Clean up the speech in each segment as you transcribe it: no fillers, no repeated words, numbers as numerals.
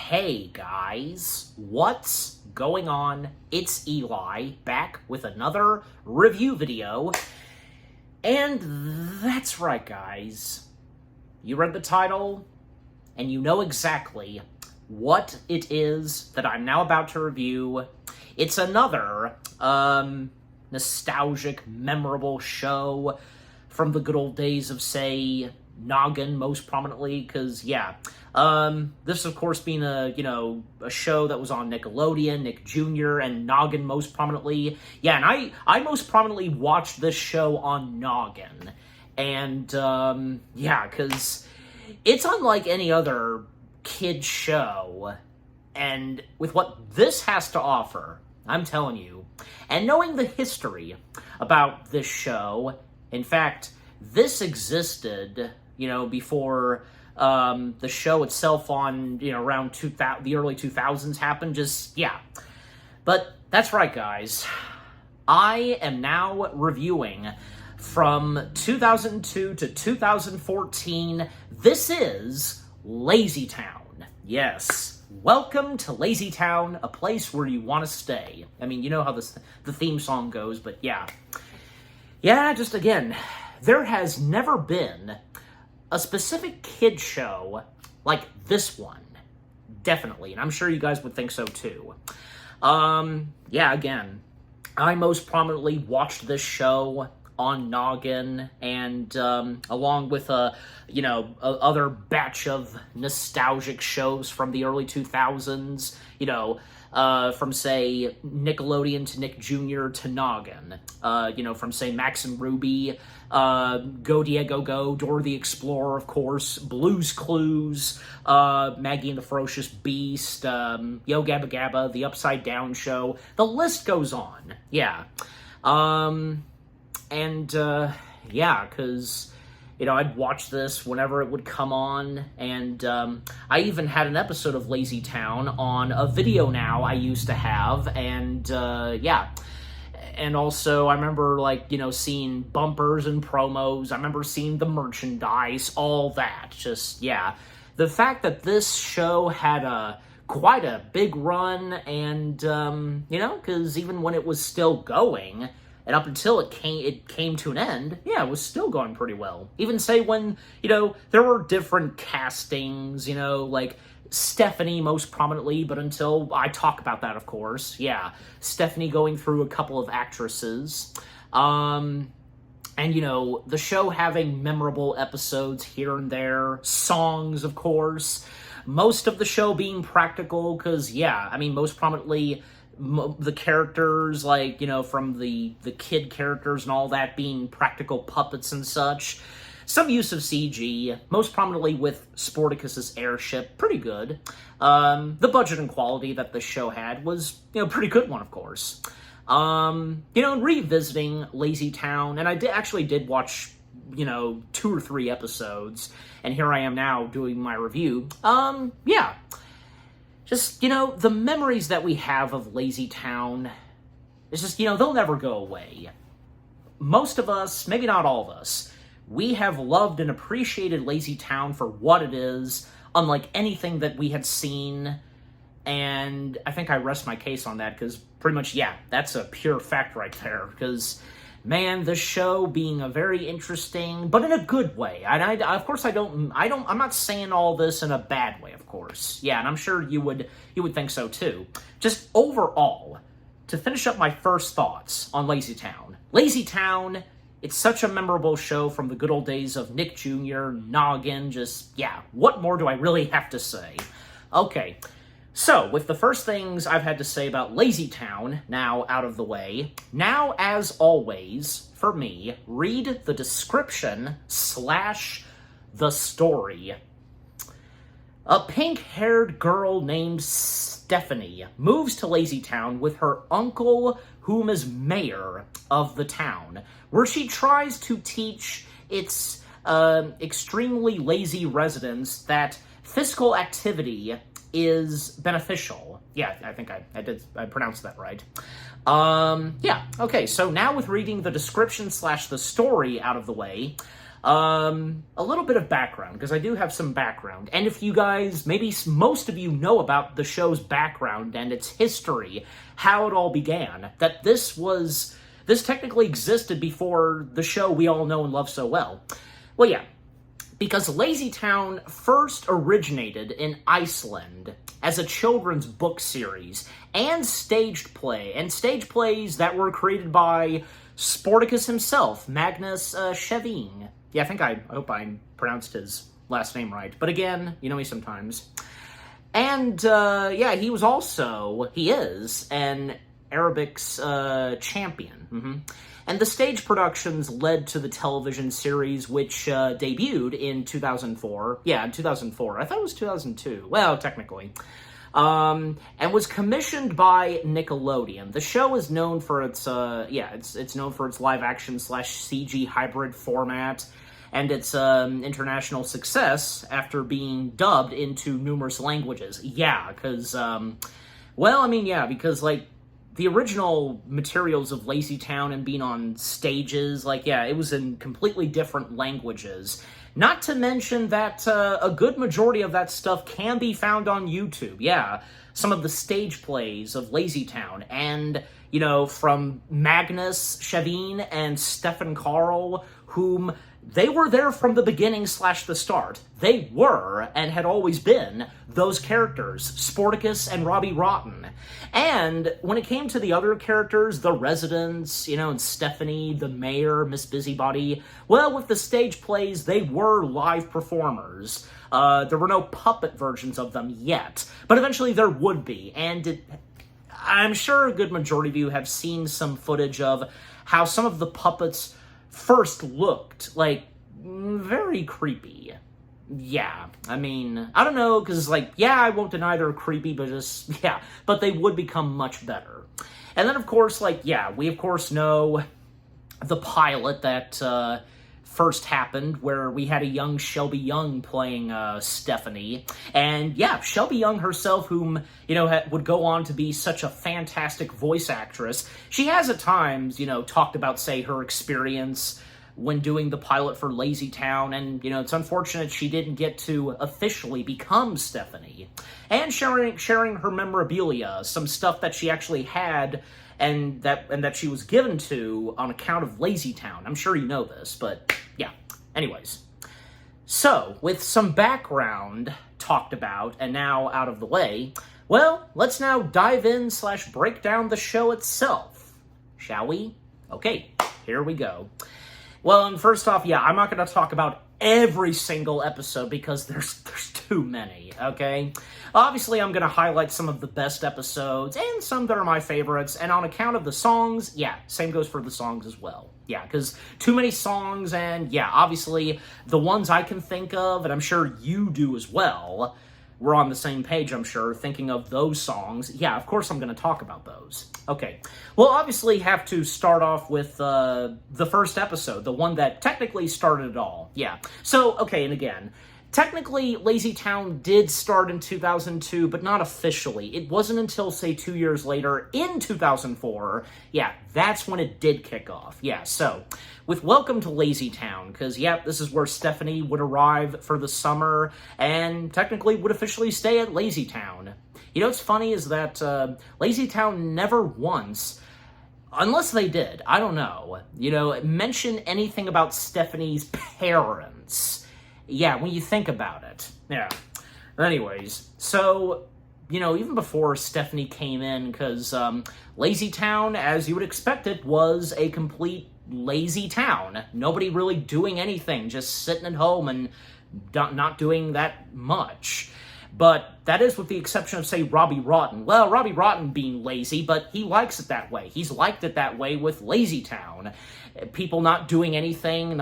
Hey guys, what's going on? It's Eli, back with another review video. And that's right guys, you read the title, and you know exactly what it is that I'm now about to review. It's another, nostalgic, memorable show from the good old days of, say, Noggin, most prominently, because, yeah, this, of course, being a show that was on Nickelodeon, Nick Jr., and Noggin most prominently. Yeah, and I most prominently watched this show on Noggin. And, yeah, because it's unlike any other kid show, and with what this has to offer, I'm telling you, and knowing the history about this show, in fact, this existed, before the show itself on, around the early 2000s happened, yeah. But that's right, guys. I am now reviewing from 2002 to 2014. This is LazyTown. Yes. Welcome to LazyTown, a place where you want to stay. I mean, you know how the theme song goes, but yeah. Yeah, just again, there has never been a specific kid show like this one. Definitely, and I'm sure you guys would think so too. Yeah, again, I most prominently watched this show on Noggin, and along with other batch of nostalgic shows from the early 2000s, from, say, Nickelodeon to Nick Jr. to Noggin, from, say, Max and Ruby, Go Diego Go, Dora the Explorer, of course, Blue's Clues, Maggie and the Ferocious Beast, Yo Gabba Gabba, The Upside Down Show, the list goes on, yeah. Yeah, because, I'd watch this whenever it would come on, and I even had an episode of LazyTown on a Video Now I used to have, and, yeah. And also, I remember, seeing bumpers and promos, I remember seeing the merchandise, all that, just, yeah. The fact that this show had quite a big run, and, because even when it was still going, and up until it came to an end, yeah, it was still going pretty well. Even, say, when, there were different castings, like Stephanie most prominently, but until I talk about that, of course, yeah. Stephanie going through a couple of actresses. And, the show having memorable episodes here and there. Songs, of course. Most of the show being practical, because, yeah, I mean, most prominently, the characters, from the kid characters and all that being practical puppets and such. Some use of CG, most prominently with Sporticus's airship, pretty good. The budget and quality that the show had was, pretty good one, of course. Revisiting LazyTown, and I actually did watch, 2 or 3 episodes, and here I am now doing my review. Yeah. Just, the memories that we have of LazyTown, it's just, they'll never go away. Most of us, maybe not all of us, we have loved and appreciated LazyTown for what it is, unlike anything that we had seen, and I think I rest my case on that, because pretty much, yeah, that's a pure fact right there, because, man, the show being a very interesting, but in a good way, and of course I'm not saying all this in a bad way, of course, yeah, and I'm sure you would think so too. Just overall, to finish up my first thoughts on LazyTown, it's such a memorable show from the good old days of Nick Jr., Noggin, just, yeah, what more do I really have to say? Okay, so, with the first things I've had to say about LazyTown now out of the way, now, as always, for me, read the description / the story. A pink-haired girl named Stephanie moves to LazyTown with her uncle, whom is mayor of the town, where she tries to teach its extremely lazy residents that physical activity is beneficial. Yeah, I think I pronounced that right. Yeah, okay, so now with reading the description / the story out of the way, A little bit of background, because I do have some background. And if you guys, maybe most of you know about the show's background and its history, how it all began, that this technically existed before the show we all know and love so well. Well, yeah, because LazyTown first originated in Iceland as a children's book series and staged plays that were created by Sporticus himself, Magnus Scheving. Yeah, I hope I pronounced his last name right. But again, you know me sometimes. And, yeah, he is an aerobics champion. And the stage productions led to the television series, which debuted in 2004. Yeah, in 2004. I thought it was 2002. Well, technically. And was commissioned by Nickelodeon. The show is known for its, it's known for its live-action / CG hybrid format, and its international success after being dubbed into numerous languages. Yeah, because, because, like, the original materials of LazyTown and being on stages, it was in completely different languages. Not to mention that a good majority of that stuff can be found on YouTube. Yeah, some of the stage plays of LazyTown, and, from Magnus Scheving and Stefan Karl, whom they were there from the beginning / the start. They were, and had always been, those characters, Sporticus and Robbie Rotten. And when it came to the other characters, the residents, and Stephanie, the mayor, Miss Busybody, well, with the stage plays, they were live performers. There were no puppet versions of them yet, but eventually there would be, and I'm sure a good majority of you have seen some footage of how some of the puppets first looked, very creepy. Yeah, I don't know, because, I won't deny they're creepy, but they would become much better. And then, of course, we, of course, know the pilot that first happened, where we had a young Shelby Young playing Stephanie. And, yeah, Shelby Young herself, whom, would go on to be such a fantastic voice actress. She has, at times, talked about, say, her experience when doing the pilot for LazyTown, and, it's unfortunate she didn't get to officially become Stephanie. And sharing her memorabilia, some stuff that she actually had, and that she was given to on account of LazyTown. I'm sure you know this, but yeah. Anyways. So, with some background talked about, and now out of the way, well, let's now dive in / break down the show itself. Shall we? Okay, here we go. Well, and first off, I'm not going to talk about every single episode because there's too many, okay? Obviously, I'm going to highlight some of the best episodes and some that are my favorites, and on account of the songs, same goes for the songs as well. Yeah, because too many songs, and obviously, the ones I can think of, and I'm sure you do as well, we're on the same page, I'm sure, thinking of those songs. Yeah, of course I'm going to talk about those. Okay, we'll obviously have to start off with the first episode, the one that technically started it all. Yeah, so, okay, and again, technically, LazyTown did start in 2002, but not officially. It wasn't until, say, 2 years later, in 2004, that's when it did kick off. Yeah, so, with Welcome to LazyTown, because, this is where Stephanie would arrive for the summer, and technically would officially stay at LazyTown. What's funny is that LazyTown never once, unless they did, I don't know, mention anything about Stephanie's parents. Yeah, when you think about it. Yeah. Anyways, so, even before Stephanie came in, because LazyTown, as you would expect it, was a complete lazy town. Nobody really doing anything, just sitting at home and not doing that much. But that is with the exception of, say, Robbie Rotten. Well, Robbie Rotten being lazy, but he likes it that way. He's liked it that way with LazyTown. People not doing anything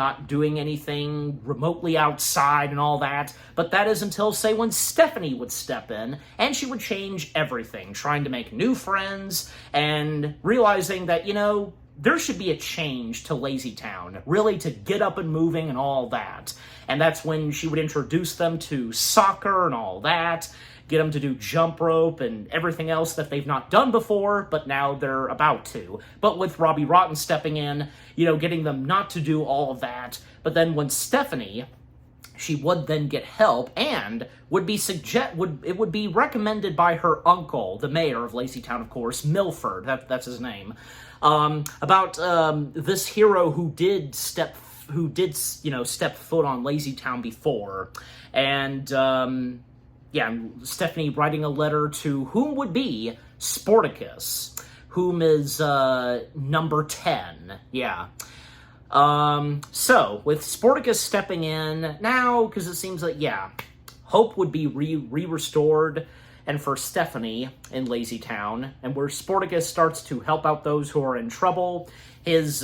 remotely outside and all that. But that is until, say, when Stephanie would step in, and she would change everything, trying to make new friends, and realizing that, there should be a change to LazyTown, really to get up and moving and all that. And that's when she would introduce them to soccer and all that. And that's when she would introduce them to, say, get them to do jump rope and everything else that they've not done before, but now they're about to. But with Robbie Rotten stepping in, getting them not to do all of that. But then when Stephanie, she would then get help and would be recommended by her uncle, the mayor of LazyTown, of course, Milford. That's his name. About this hero who did step foot on LazyTown before, and Stephanie writing a letter to whom would be Sportacus, whom is number 10. Yeah. So with Sportacus stepping in now, because it seems like hope would be restored, and for Stephanie in LazyTown, and where Sportacus starts to help out those who are in trouble. His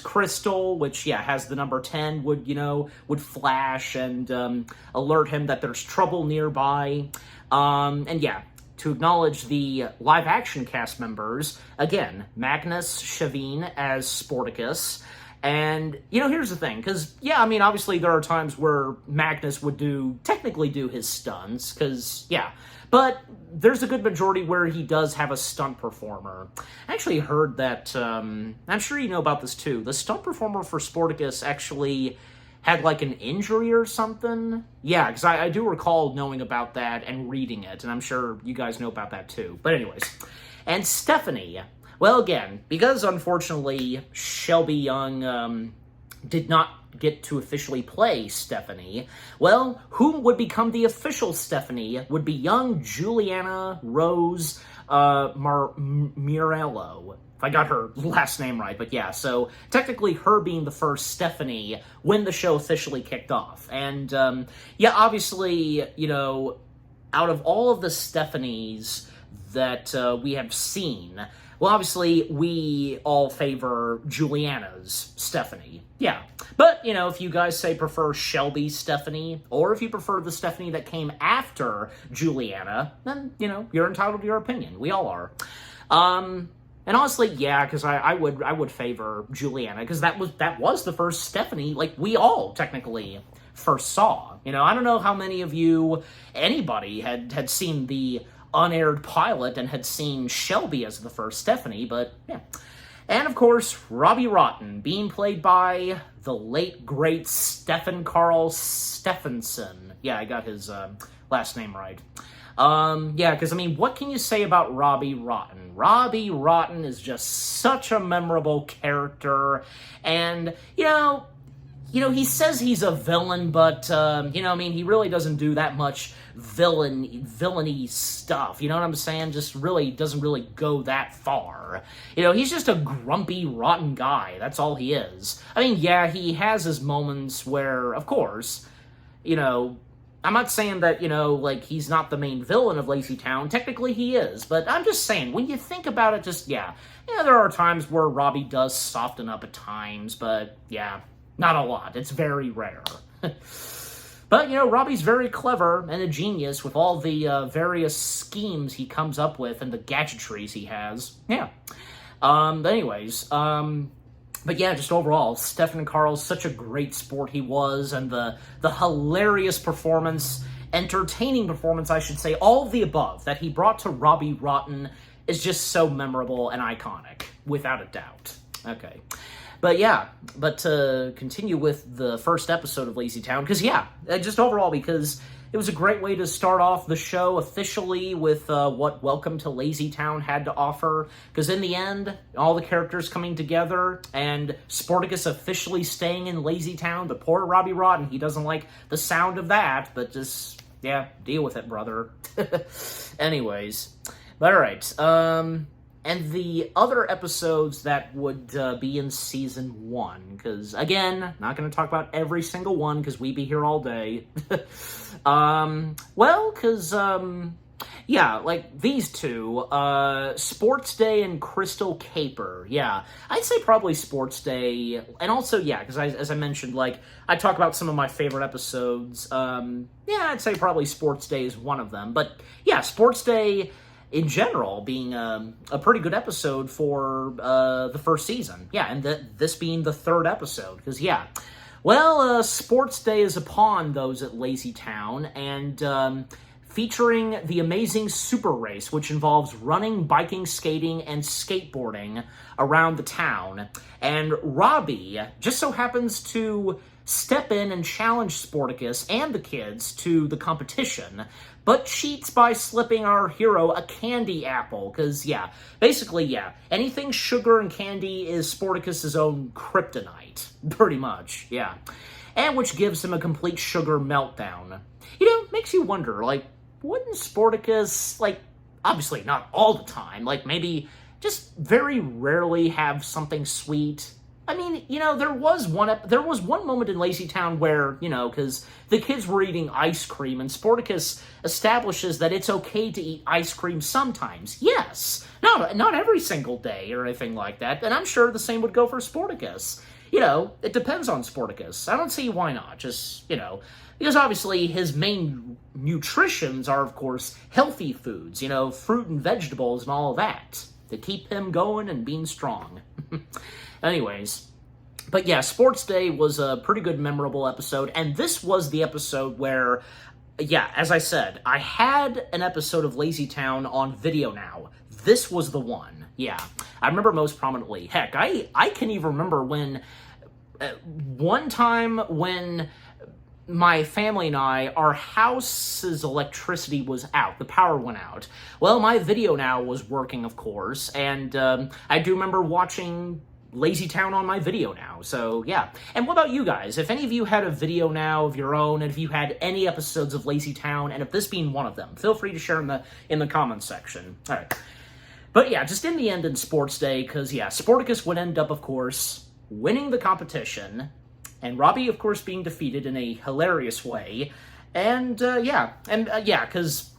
crystal, which, has the number 10, would flash and alert him that there's trouble nearby. To acknowledge the live-action cast members, again, Magnus Shavine as Sportacus. And, here's the thing, because, obviously there are times where Magnus would technically do his stunts, because, but there's a good majority where he does have a stunt performer. I actually heard that, I'm sure you know about this too, the stunt performer for Sportacus actually had like an injury or something. Yeah, because I do recall knowing about that and reading it, and I'm sure you guys know about that too. But anyways, and Stephanie, well, again, because unfortunately Shelby Young did not get to officially play Stephanie, well, who would become the official Stephanie would be young Juliana Rose Mirello. If I got her last name right, but so technically her being the first Stephanie when the show officially kicked off. And, obviously, out of all of the Stephanies that we have seen, well, obviously, we all favor Juliana's Stephanie. Yeah. But, if you guys prefer Shelby's Stephanie, or if you prefer the Stephanie that came after Juliana, then, you're entitled to your opinion. We all are. And honestly, because I would favor Juliana, because that was the first Stephanie, we all technically first saw. I don't know how many of anybody had seen the unaired pilot and had seen Shelby as the first Stephanie, but yeah. And of course, Robbie Rotten, being played by the late, great Stephen Carl Stephenson. Yeah, I got his last name right. Because, what can you say about Robbie Rotten? Robbie Rotten is just such a memorable character, and, he says he's a villain, but, he really doesn't do that much villainy stuff, you know what I'm saying? Just really doesn't really go that far. He's just a grumpy, rotten guy, that's all he is. He has his moments where, of course, I'm not saying that, he's not the main villain of LazyTown. Technically, he is. But I'm just saying, when you think about it, there are times where Robbie does soften up at times, but, not a lot. It's very rare. But, Robbie's very clever and a genius with all the various schemes he comes up with and the gadgetries he has. Yeah. But anyways, But just overall, Stephen Carl's such a great sport he was, and the hilarious performance, entertaining performance, I should say, all of the above that he brought to Robbie Rotten is just so memorable and iconic, without a doubt. Okay. But to continue with the first episode of LazyTown, because just overall, because it was a great way to start off the show officially with what Welcome to LazyTown had to offer. Because in the end, all the characters coming together and Sportacus officially staying in LazyTown. But poor Robbie Rotten, he doesn't like the sound of that. But just, deal with it, brother. Anyways. But alright. And the other episodes that would be in Season 1, because, again, not going to talk about every single one, because we'd be here all day. These two, Sports Day and Crystal Caper, I'd say probably Sports Day, and also, because as I mentioned, I talk about some of my favorite episodes, I'd say probably Sports Day is one of them, but, Sports Day in general being a pretty good episode for the first season. And this being the third episode, because, Sports Day is upon those at LazyTown, and featuring the amazing super race, which involves running, biking, skating, and skateboarding around the town. And Robbie just so happens to step in and challenge Sportacus and the kids to the competition, but cheats by slipping our hero a candy apple, because, basically, anything sugar and candy is Sportacus's own kryptonite, pretty much, and which gives him a complete sugar meltdown. Makes you wonder, wouldn't Sportacus, obviously not all the time, maybe just very rarely have something sweet? I mean, there was one moment in LazyTown where, because the kids were eating ice cream, and Sportacus establishes that it's okay to eat ice cream sometimes. Yes, not every single day or anything like that, and I'm sure the same would go for Sportacus. It depends on Sportacus. I don't see why not, just, because obviously his main nutritions are, of course, healthy foods, fruit and vegetables and all of that, to keep him going and being strong. Anyways, but Sports Day was a pretty good, memorable episode, and this was the episode where, as I said, I had an episode of LazyTown on video now. This was the one, I remember most prominently. Heck, I can even remember when, one time when my family and our house's electricity was out. The power went out. Well, my video now was working, of course, and I do remember watching LazyTown on my video now, so And what about you guys? If any of you had a video now of your own, and if you had any episodes of LazyTown, and if this being one of them, feel free to share in the comments section. All right. But just in the end in Sports Day, because Sportacus would end up, of course, winning the competition, and Robbie, of course, being defeated in a hilarious way, and because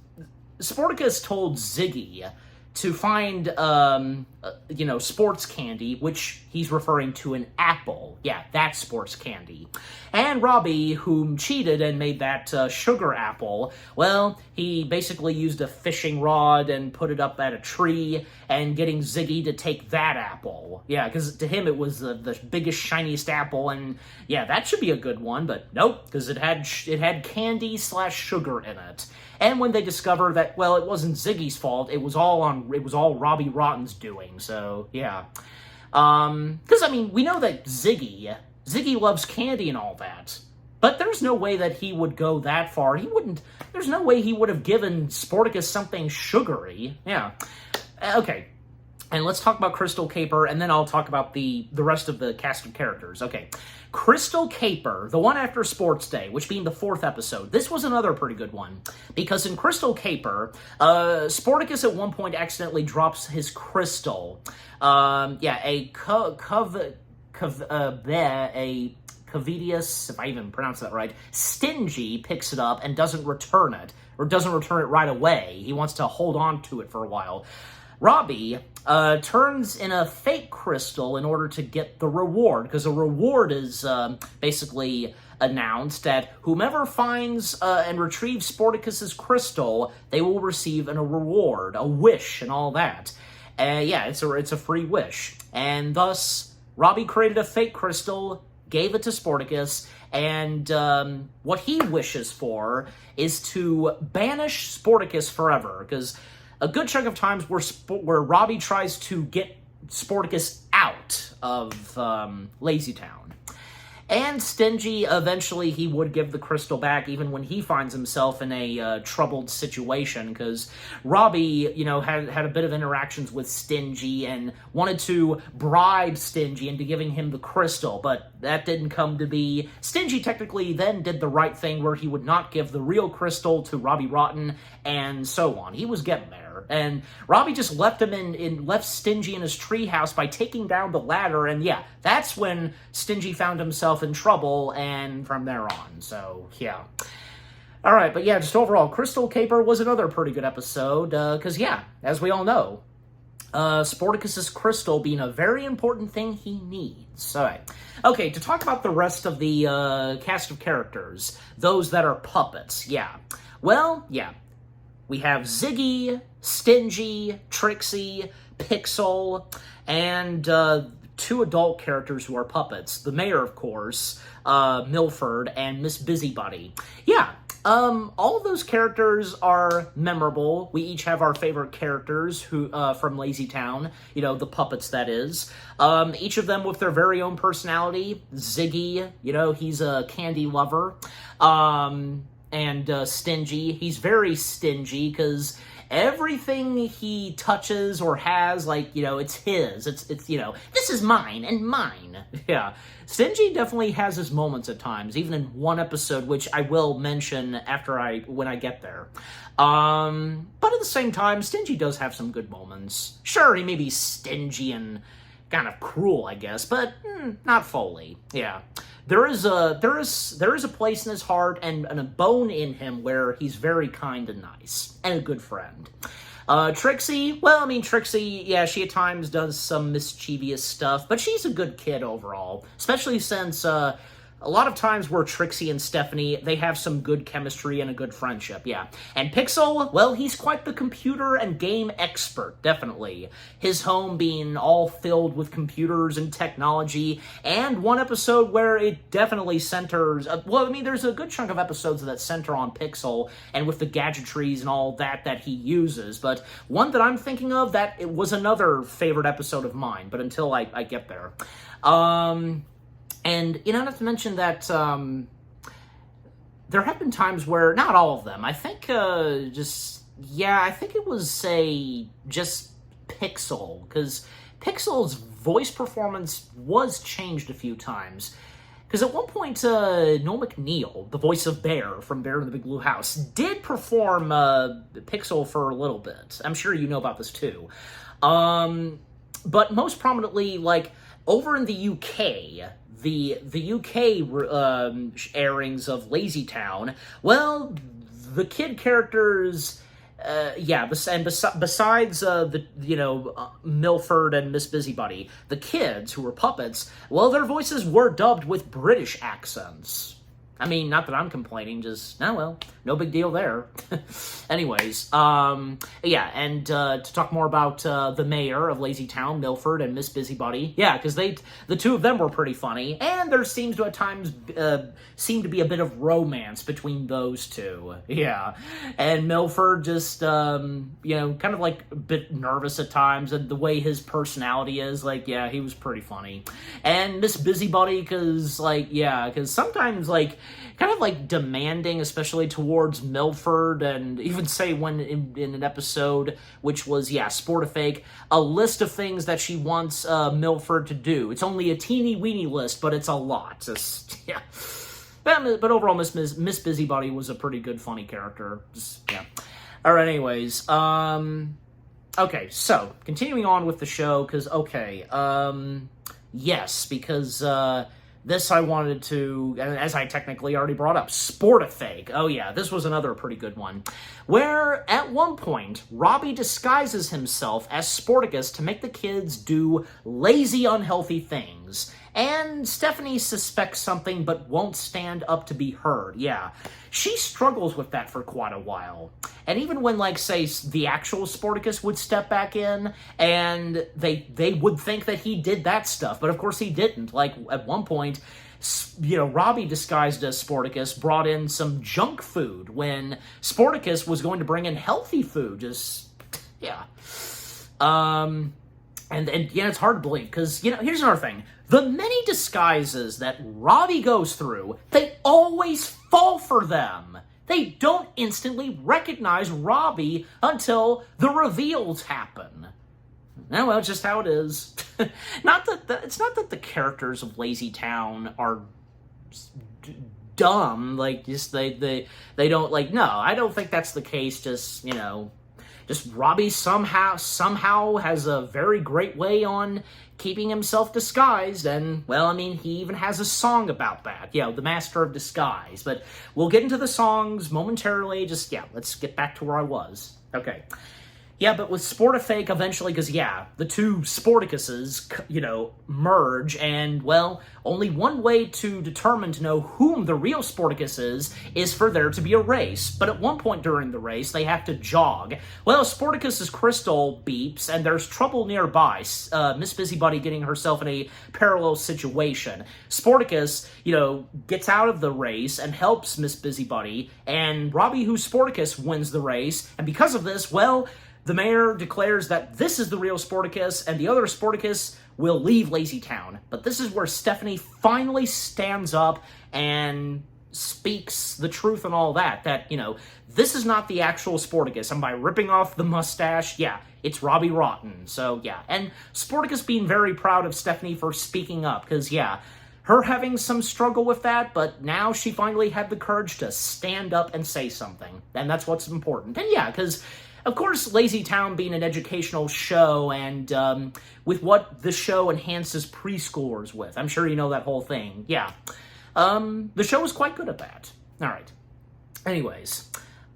Sportacus told Ziggy to find, sports candy, which he's referring to an apple. That's sports candy. And Robbie, whom cheated and made that sugar apple, well, he basically used a fishing rod and put it up at a tree, and getting Ziggy to take that apple. Because to him it was the biggest, shiniest apple, and that should be a good one, but nope, because it had candy/sugar in it. And when they discover that, well, it wasn't Ziggy's fault, it was all Robbie Rotten's doing, so, because, we know that Ziggy loves candy and all that, but there's no way that he would go that far. There's no way he would have given Sportacus something sugary. Okay. And let's talk about Crystal Caper, and then I'll talk about the rest of the cast of characters. Okay. Crystal Caper, the one after Sports Day, which being the 4th episode. This was another pretty good one, because in Crystal Caper, Sportacus at one point accidentally drops his crystal. A Covidius, if I even pronounce that right, Stingy picks it up and doesn't return it, or doesn't return it right away. He wants to hold on to it for a while. Robbie turns in a fake crystal in order to get the reward, because a reward is basically announced that whomever finds and retrieves Sportacus's crystal, they will receive a reward, a wish, and all that. It's a free wish. And thus, Robbie created a fake crystal, gave it to Sportacus, and what he wishes for is to banish Sportacus forever, because a good chunk of times where Robbie tries to get Sportacus out of LazyTown. And Stingy, eventually he would give the crystal back, even when he finds himself in a troubled situation, because Robbie, had a bit of interactions with Stingy and wanted to bribe Stingy into giving him the crystal, but that didn't come to be. Stingy technically then did the right thing, where he would not give the real crystal to Robbie Rotten, and so on. He was getting there. And Robbie just left him left Stingy in his treehouse by taking down the ladder, and that's when Stingy found himself in trouble, and from there on, so, Alright, but just overall, Crystal Caper was another pretty good episode, because, as we all know, Sportacus's crystal being a very important thing he needs. Alright, okay, to talk about the rest of the cast of characters, those that are puppets, we have Ziggy, Stingy, Trixie, Pixel, and 2 adult characters who are puppets. The mayor, of course, Milford, and Miss Busybody. All of those characters are memorable. We each have our favorite characters who from LazyTown, the puppets, that is. Each of them with their very own personality. Ziggy, he's a candy lover. And Stingy, he's very stingy because everything he touches or has, it's his. It's this is mine and mine. Yeah. Stingy definitely has his moments at times, even in one episode, which I will mention when I get there. But at the same time, Stingy does have some good moments. Sure, he may be stingy and kind of cruel, I guess, but not fully. Yeah. There is a place in his heart and a bone in him where he's very kind and nice and a good friend. Trixie, Trixie, yeah, she at times does some mischievous stuff, but she's a good kid overall, especially since a lot of times where Trixie and Stephanie, they have some good chemistry and a good friendship, yeah. And Pixel, well, he's quite the computer and game expert, definitely. His home being all filled with computers and technology, and one episode where it definitely centers, there's a good chunk of episodes that center on Pixel, and with the gadgetries and all that he uses, but one that I'm thinking of, that it was another favorite episode of mine, but until I get there. And, not to mention that there have been times where, not all of them, I think I think it was, just Pixel, because Pixel's voice performance was changed a few times. Because at one point, Noel McNeil, the voice of Bear from Bear in the Big Blue House, did perform Pixel for a little bit. I'm sure you know about this too. But most prominently, over in the UK, the UK airings of LazyTown, well, the kid characters, besides Milford and Miss Busybody, the kids who were puppets, well, their voices were dubbed with British accents. I mean, not that I'm complaining, just, no big deal there. Anyways, and to talk more about the mayor of LazyTown, Milford, and Miss Busybody, yeah, because the two of them were pretty funny, and there seems to at times seem to be a bit of romance between those two, yeah. And Milford just, kind of a bit nervous at times, and the way his personality is, he was pretty funny. And Miss Busybody, because sometimes, kind of demanding, especially towards Milford, and even say when in an episode, which was, Sportifake, a list of things that she wants Milford to do. It's only a teeny weeny list, but it's a lot. Yeah. But overall, Miss Busybody was a pretty good, funny character. Yeah. All right, anyways. Okay, so, continuing on with the show, because, this I wanted to, as I technically already brought up, Sportifake. Oh yeah, this was another pretty good one. Where, at one point, Robbie disguises himself as Sporticus to make the kids do lazy, unhealthy things. And Stephanie suspects something but won't stand up to be heard. Yeah, she struggles with that for quite a while. And even when, say, the actual Sporticus would step back in, and they would think that he did that stuff, but of course he didn't. At one point, Robbie, disguised as Sporticus, brought in some junk food when Sporticus was going to bring in healthy food. And it's hard to believe, because, here's another thing. The many disguises that Robbie goes through, they always fall for them. They don't instantly recognize Robbie until the reveals happen. Well, it's just how it is. It's not that the characters of LazyTown are dumb, they don't, no, I don't think that's the case, just Robbie somehow has a very great way on keeping himself disguised, and, he even has a song about that, the Master of Disguise, but we'll get into the songs momentarily, let's get back to where I was. Okay. Yeah, but with Sportifake eventually, because, yeah, the two Sporticuses, merge, and, well, only one way to determine to know whom the real Sporticus is for there to be a race. But at one point during the race, they have to jog. Well, Sporticus's crystal beeps, and there's trouble nearby. Miss Busybody getting herself in a parallel situation. Sporticus, gets out of the race and helps Miss Busybody, and Robbie, who's Sporticus, wins the race, and because of this, well, the mayor declares that this is the real Sporticus, and the other Sporticus will leave LazyTown. But this is where Stephanie finally stands up and speaks the truth and all that, this is not the actual Sporticus, and by ripping off the mustache, yeah, it's Robbie Rotten. So, yeah, and Sporticus being very proud of Stephanie for speaking up, because, yeah, her having some struggle with that, but now she finally had the courage to stand up and say something, and that's what's important. And yeah, because of course, LazyTown being an educational show, and with what the show enhances preschoolers with. I'm sure you know that whole thing. Yeah. The show is quite good at that. All right. Anyways.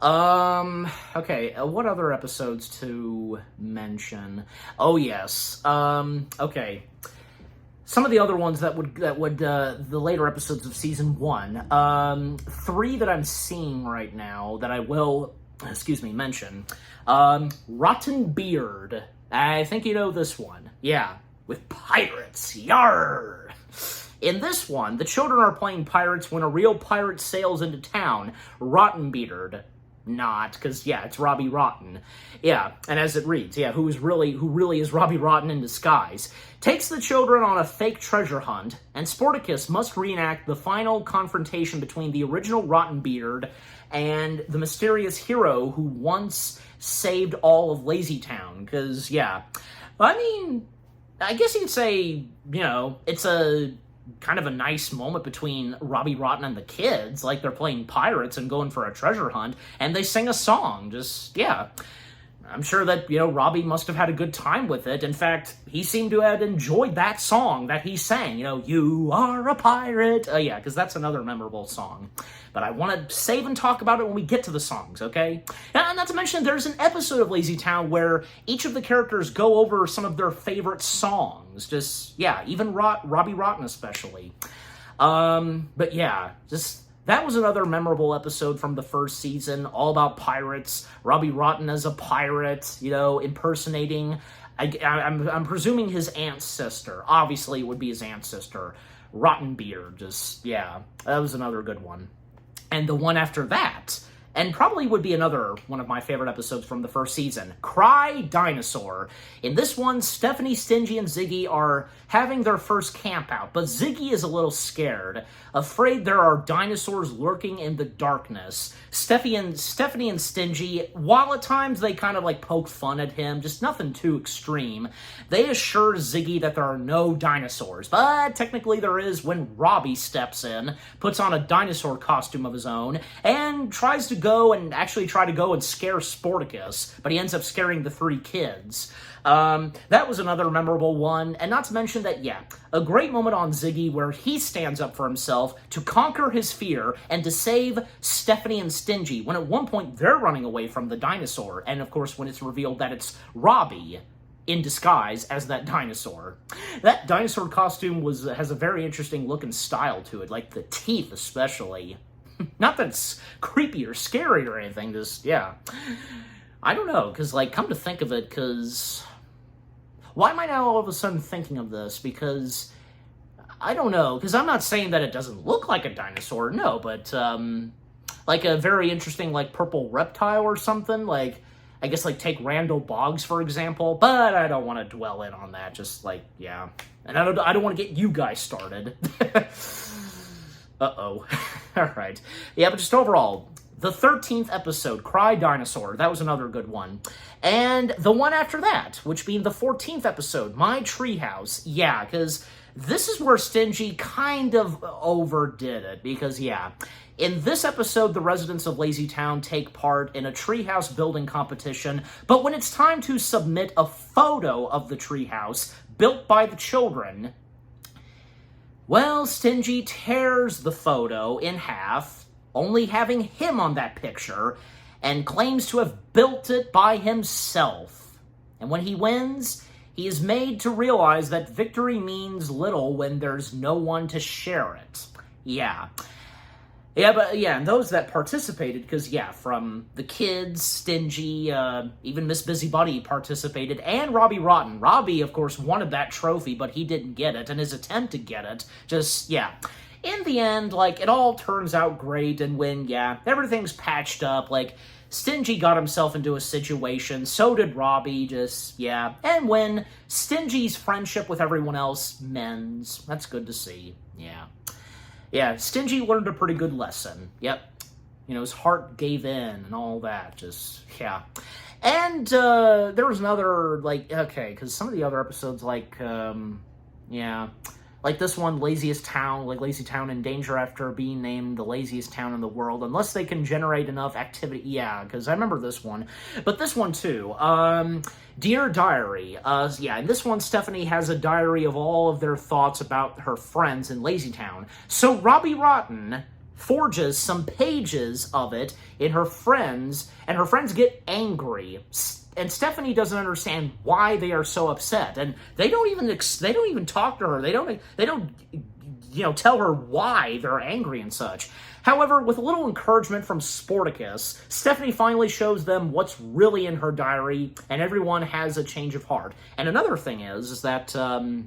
Okay, what other episodes to mention? Oh, yes. Okay. Some of the other ones that would the later episodes of Season 1. 3 that I'm seeing right now that I will, mention. Rotten Beard. I think you know this one. Yeah, with pirates. Yarr! In this one, the children are playing pirates when a real pirate sails into town. Rotten Beard. Not, because, yeah, it's Robbie Rotten. Yeah, and as it reads, yeah, who really is Robbie Rotten in disguise, takes the children on a fake treasure hunt, and Sporticus must reenact the final confrontation between the original Rotten Beard and the mysterious hero who once saved all of LazyTown, because, yeah, I mean, I guess you'd say, it's a kind of a nice moment between Robbie Rotten and the kids, like they're playing pirates and going for a treasure hunt, and they sing a song, just, yeah. I'm sure that, Robbie must have had a good time with it. In fact, he seemed to have enjoyed that song that he sang, you are a pirate. Yeah, because that's another memorable song. But I want to save and talk about it when we get to the songs, okay? And not to mention, there's an episode of LazyTown where each of the characters go over some of their favorite songs. Just, yeah, even Robbie Rotten especially. But yeah, that was another memorable episode from the first season, all about pirates. Robbie Rotten as a pirate, impersonating. I'm presuming his aunt's sister. Obviously, it would be his aunt's sister. Rotten Beard, yeah, that was another good one. And the one after that, and probably would be another one of my favorite episodes from the first season, Cry Dinosaur. In this one, Stephanie, Stingy, and Ziggy are having their first camp out, but Ziggy is a little scared, afraid there are dinosaurs lurking in the darkness. Stephanie and Stingy, while at times they kind of poke fun at him, just nothing too extreme, they assure Ziggy that there are no dinosaurs, but technically there is when Robbie steps in, puts on a dinosaur costume of his own, and tries to go and scare Sporticus, but he ends up scaring the 3 kids. That was another memorable one, and not to mention that, yeah, a great moment on Ziggy where he stands up for himself to conquer his fear and to save Stephanie and Stingy, when at one point they're running away from the dinosaur, and of course when it's revealed that it's Robbie in disguise as that dinosaur. That dinosaur costume has a very interesting look and style to it, like the teeth especially. Not that it's creepy or scary or anything, just, yeah. I don't know, because, come to think of it, because why am I now all of a sudden thinking of this? Because, I don't know, because I'm not saying that it doesn't look like a dinosaur, no, but, a very interesting, purple reptile or something, I guess, take Randall Boggs, for example, but I don't want to dwell in on that, just, yeah. And I don't want to get you guys started. Uh-oh. Alright. Yeah, but just overall, the 13th episode, Cry Dinosaur, that was another good one. And the one after that, which being the 14th episode, My Treehouse. Yeah, because this is where Stingy kind of overdid it, because, yeah, in this episode, the residents of LazyTown take part in a treehouse building competition, but when it's time to submit a photo of the treehouse built by the children, well, Stingy tears the photo in half, only having him on that picture, and claims to have built it by himself. And when he wins, he is made to realize that victory means little when there's no one to share it. Yeah. And those that participated, because, from the kids, Stingy, even Miss Busybody participated, and Robbie Rotten. Robbie, of course, wanted that trophy, but he didn't get it, and his attempt to get it, in the end, it all turns out great, and when, everything's patched up, Stingy got himself into a situation, so did Robbie, and when Stingy's friendship with everyone else mends, that's good to see, Yeah, Stingy learned a pretty good lesson. Yep. His heart gave in and all that. And there was another, because some of the other episodes, like this one, Laziest Town, LazyTown in danger after being named the laziest town in the world, unless they can generate enough activity. Yeah, because I remember this one. But this one, too. Dear Diary. In this one, Stephanie has a diary of all of their thoughts about her friends in LazyTown. So Robbie Rotten forges some pages of it in her friends, and her friends get angry. And Stephanie doesn't understand why they are so upset, and they don't even talk to her. They don't tell her why they're angry and such. However, with a little encouragement from Sporticus, Stephanie finally shows them what's really in her diary, and everyone has a change of heart. And another thing is that the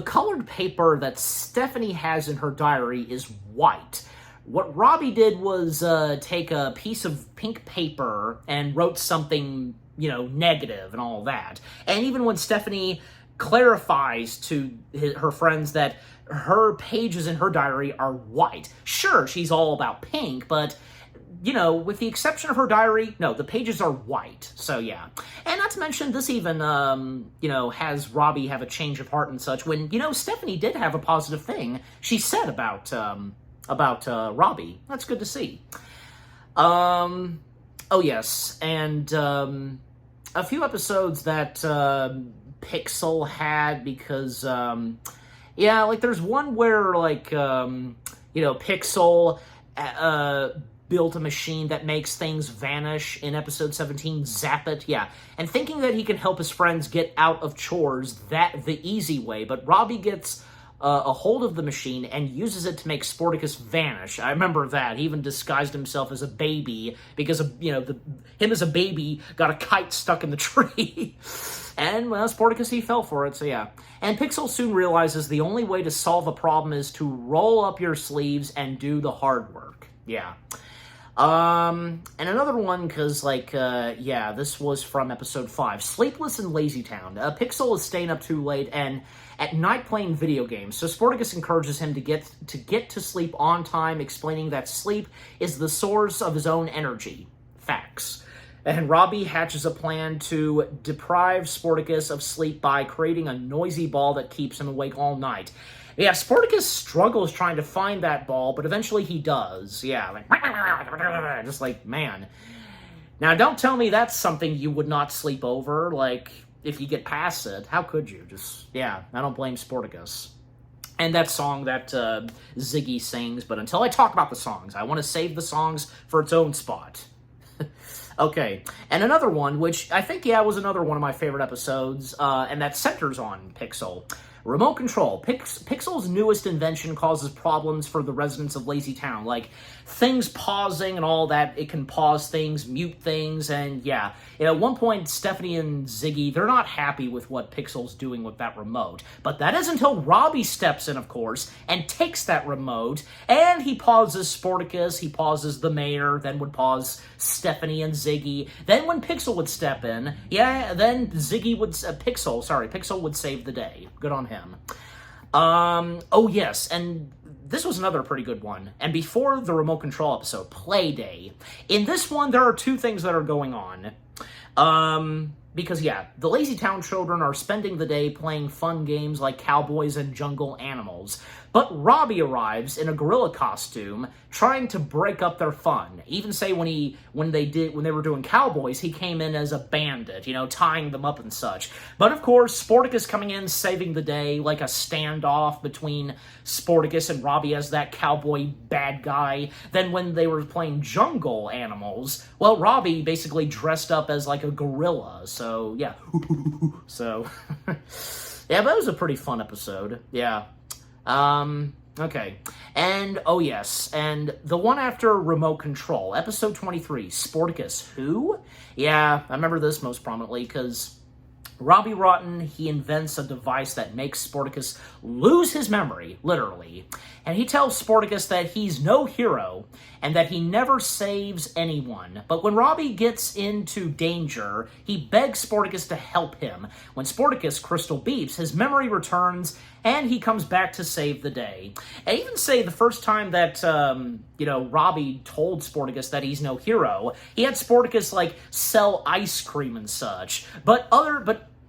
colored paper that Stephanie has in her diary is white. What Robbie did was take a piece of pink paper and wrote something, negative and all that. And even when Stephanie clarifies to her friends that her pages in her diary are white, sure, she's all about pink, but, with the exception of her diary, no, the pages are white. So, yeah. And not to mention, this even, has Robbie have a change of heart and such when, Stephanie did have a positive thing she said about Robbie. That's good to see. Oh yes, and a few episodes that Pixel had because there's one where Pixel built a machine that makes things vanish in episode 17, Zap It, and thinking that he can help his friends get out of chores the easy way, but Robbie gets a hold of the machine and uses it to make Sporticus vanish. I remember that. He even disguised himself as a baby because him as a baby got a kite stuck in the tree. And, Sporticus, he fell for it, so yeah. And Pixel soon realizes the only way to solve a problem is to roll up your sleeves and do the hard work. Yeah. And another one, because, this was from episode 5. Sleepless in LazyTown. Pixel is staying up too late and at night playing video games, so Sporticus encourages him to get to sleep on time, explaining that sleep is the source of his own energy. Facts. And Robbie hatches a plan to deprive Sporticus of sleep by creating a noisy ball that keeps him awake all night. Yeah, Sporticus struggles trying to find that ball, but eventually he does. Yeah, just man. Now, don't tell me that's something you would not sleep over, if you get past it. How could you? I don't blame Sporticus. And that song that Ziggy sings, but until I talk about the songs, I want to save the songs for its own spot. Okay, and another one, which I think, was another one of my favorite episodes, and that centers on Pixel. Remote control. Pixel's newest invention causes problems for the residents of LazyTown, things pausing and all that. It can pause things, mute things, and at one point, Stephanie and Ziggy, they're not happy with what Pixel's doing with that remote. But that is until Robbie steps in, of course, and takes that remote, and he pauses Sporticus, he pauses the mayor, then would pause Stephanie and Ziggy. Then when Pixel would step in, then Pixel would save the day. Good on him. Oh yes, and this was another pretty good one. And before the remote control episode, Play Day. In this one, there are two things that are going on. because, yeah, the LazyTown children are spending the day playing fun games like cowboys and jungle animals. But Robbie arrives in a gorilla costume, trying to break up their fun. Even say when they were doing cowboys, he came in as a bandit, tying them up and such. But of course, Sportacus coming in, saving the day, like a standoff between Sportacus and Robbie as that cowboy bad guy. Then when they were playing jungle animals, well, Robbie basically dressed up as like a gorilla. So yeah, so yeah, but it was a pretty fun episode. Yeah. Okay. And, oh yes, and the one after Remote Control, episode 23, Sportacus Who? Yeah, I remember this most prominently, because Robbie Rotten, he invents a device that makes Sportacus lose his memory, literally. And he tells Sportacus that he's no hero, and that he never saves anyone. But when Robbie gets into danger, he begs Sportacus to help him. When Sportacus crystal beeps, his memory returns, and he comes back to save the day. And even say the first time that, Robbie told Sportacus that he's no hero, he had Sportacus, sell ice cream and such. But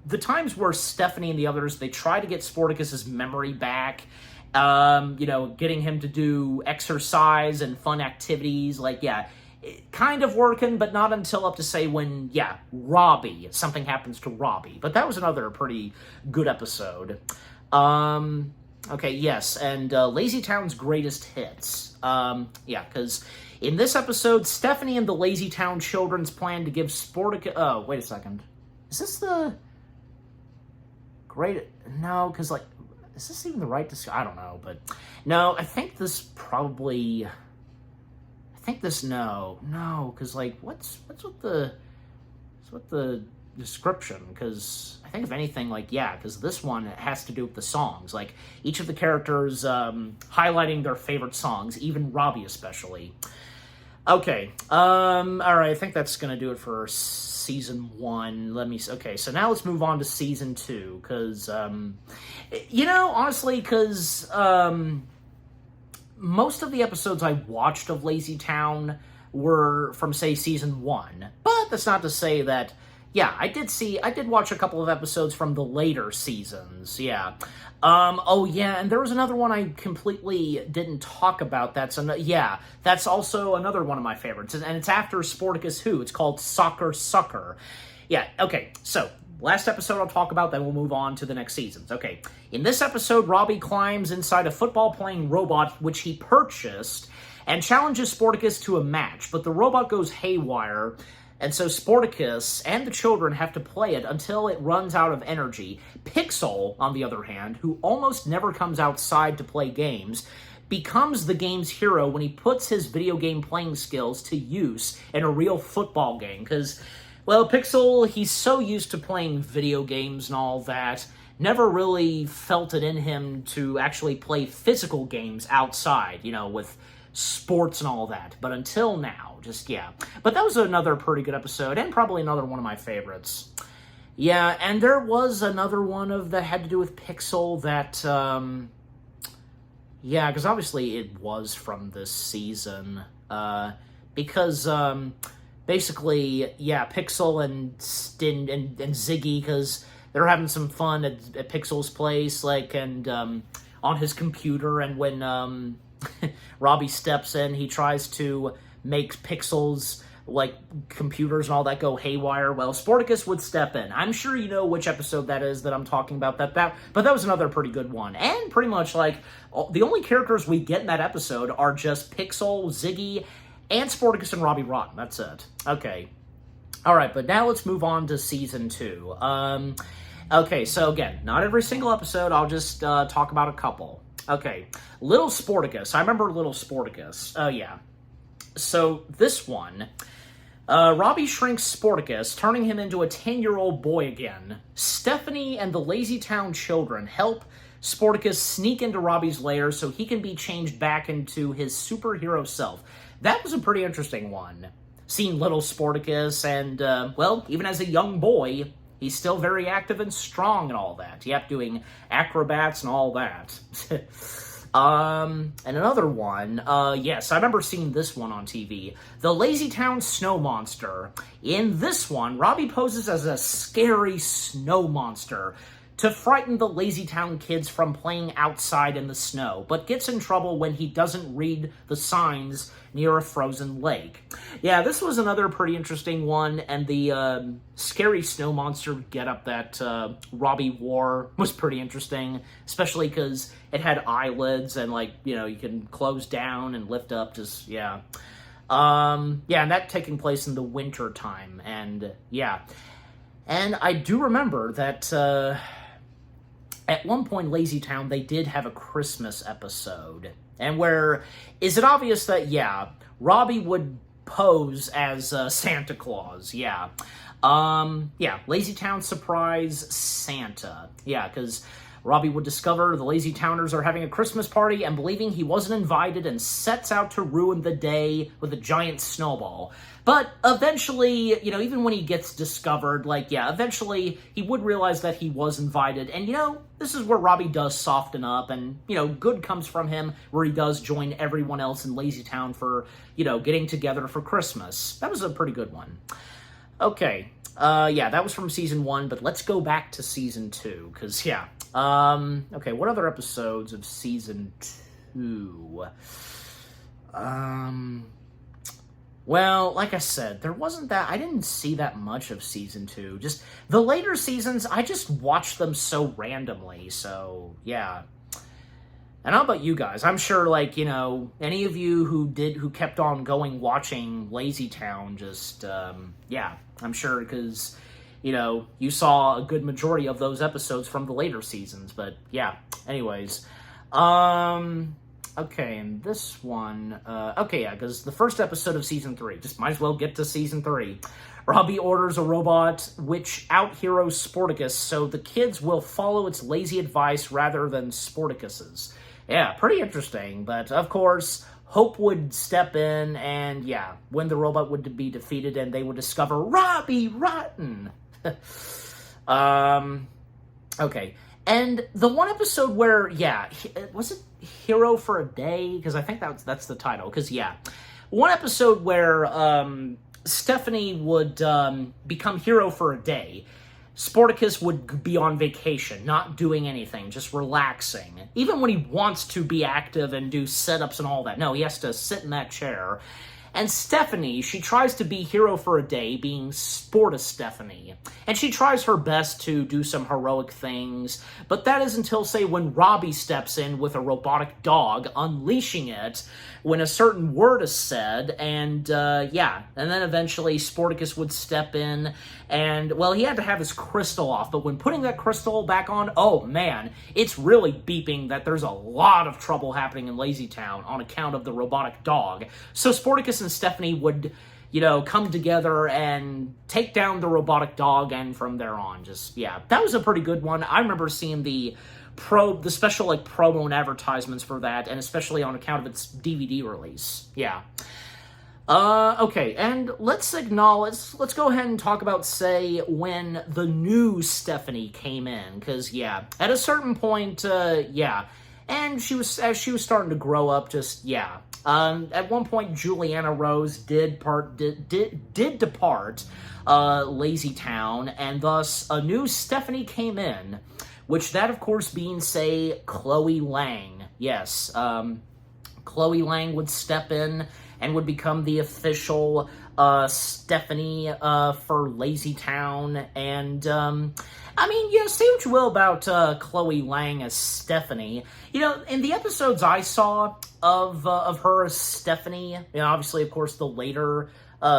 the times where Stephanie and the others, they try to get Sportacus's memory back, getting him to do exercise and fun activities, kind of working, but not until up to say when, something happens to Robbie. But that was another pretty good episode. Okay, yes, and LazyTown's greatest hits. Because in this episode, Stephanie and the LazyTown children's plan to give Sportacus... Oh, wait a second. Is this the... Great... No, because, is this even the right... I don't know, but... No, I think this probably... No, because, what's with the description? Because I think if anything, because this one has to do with the songs. Each of the characters highlighting their favorite songs, even Robbie especially. Okay, alright, I think that's gonna do it for Season 1. Okay, so now let's move on to Season 2, because, honestly, because, most of the episodes I watched of LazyTown were from, say, Season 1. But that's not to say that, I did watch a couple of episodes from the later seasons, yeah. And there was another one I completely didn't talk about. That's also another one of my favorites. And it's after Sportacus Who. It's called Soccer Sucker. Yeah, okay, so... Last episode I'll talk about, then we'll move on to the next seasons. Okay, in this episode, Robbie climbs inside a football-playing robot which he purchased and challenges Sportacus to a match, but the robot goes haywire, and so Sportacus and the children have to play it until it runs out of energy. Pixel, on the other hand, who almost never comes outside to play games, becomes the game's hero when he puts his video game playing skills to use in a real football game, because... Well, Pixel, he's so used to playing video games and all that, never really felt it in him to actually play physical games outside, with sports and all that. But until now, But that was another pretty good episode, and probably another one of my favorites. Yeah, and there was another one that had to do with Pixel that, because obviously it was from this season, because, basically, Pixel and Ziggy, because they're having some fun at Pixel's place, on his computer, and when, Robbie steps in, he tries to make Pixel's, computers and all that go haywire. Well, Sportacus would step in. I'm sure you know which episode that is that I'm talking about, but that was another pretty good one. And pretty much, the only characters we get in that episode are just Pixel, Ziggy, and Sportacus and Robbie Rotten. That's it. Okay. Alright, but now let's move on to Season 2. Okay, so again, not every single episode. I'll just talk about a couple. Okay. Little Sportacus. I remember Little Sportacus. Oh, yeah. So, this one... Robbie shrinks Sportacus, turning him into a 10-year-old boy again. Stephanie and the LazyTown children help Sportacus sneak into Robbie's lair so he can be changed back into his superhero self. That was a pretty interesting one. Seeing little Sportacus, and, even as a young boy, he's still very active and strong and all that. Yep, doing acrobats and all that. And another one, yes, I remember seeing this one on TV. The LazyTown Snow Monster. In this one, Robbie poses as a scary snow monster to frighten the LazyTown kids from playing outside in the snow, but gets in trouble when he doesn't read the signs near a frozen lake. Yeah, this was another pretty interesting one, and the scary snow monster getup that Robbie wore was pretty interesting, especially because it had eyelids and, like, you know, you can close down and lift up, just, yeah. Yeah, and that taking place in the winter time, and, yeah. And I do remember that, at one point, LazyTown, they did have a Christmas episode. And where, is it obvious that, yeah, Robbie would pose as Santa Claus, yeah. Yeah, LazyTown surprise Santa. Yeah, because Robbie would discover the LazyTowners are having a Christmas party and believing he wasn't invited and sets out to ruin the day with a giant snowball. But eventually, you know, even when he gets discovered, like, yeah, eventually he would realize that he was invited. And, you know, this is where Robbie does soften up and, you know, good comes from him where he does join everyone else in LazyTown for, you know, getting together for Christmas. That was a pretty good one. Okay, yeah, that was from Season 1, but let's go back to Season 2, because, yeah. Okay, what other episodes of Season 2? Well, like I said, there wasn't that, I didn't see that much of Season 2. Just, the later seasons, I just watched them so randomly, so, yeah. And how about you guys? I'm sure, like, you know, any of you who kept on going watching LazyTown, just, yeah, I'm sure, because, you know, you saw a good majority of those episodes from the later seasons, but, yeah, anyways. Okay, and this one, okay, yeah, because the first episode of Season 3, just might as well get to Season 3. Robbie orders a robot which out-heroes Sporticus, so the kids will follow its lazy advice rather than Sporticus's. Yeah, pretty interesting, but of course, Hope would step in, and yeah, when the robot would be defeated, and they would discover Robbie Rotten. Okay. And the one episode where, yeah, was it Hero for a Day? Because I think that's the title. Because, yeah, one episode where Stephanie would become hero for a day. Sporticus would be on vacation, not doing anything, just relaxing. Even when he wants to be active and do setups and all that. No, he has to sit in that chair. And Stephanie, she tries to be hero for a day, being Sporta Stephanie. And she tries her best to do some heroic things, but that is until, say, when Robbie steps in with a robotic dog, unleashing it when a certain word is said, and, yeah. And then eventually Sporticus would step in, and, well, he had to have his crystal off, but when putting that crystal back on, oh, man, it's really beeping that there's a lot of trouble happening in LazyTown on account of the robotic dog. So Sporticus and Stephanie would, you know, come together and take down the robotic dog, and from there on, just, yeah, that was a pretty good one. I remember seeing the special, like, promo and advertisements for that, and especially on account of its DVD release. Yeah. Okay, and let's go ahead and talk about, say, when the new Stephanie came in, because, yeah, at a certain point, yeah, and as she was starting to grow up, just, yeah. At one point, Juliana Rose did depart LazyTown, and thus a new Stephanie came in, which that, of course, being, say, Chloe Lang. Yes, Chloe Lang would step in and would become the official Stephanie for LazyTown, and, I mean, you know, say what you will about Chloe Lang as Stephanie. You know, in the episodes I saw of her as Stephanie, you know, obviously, of course, the later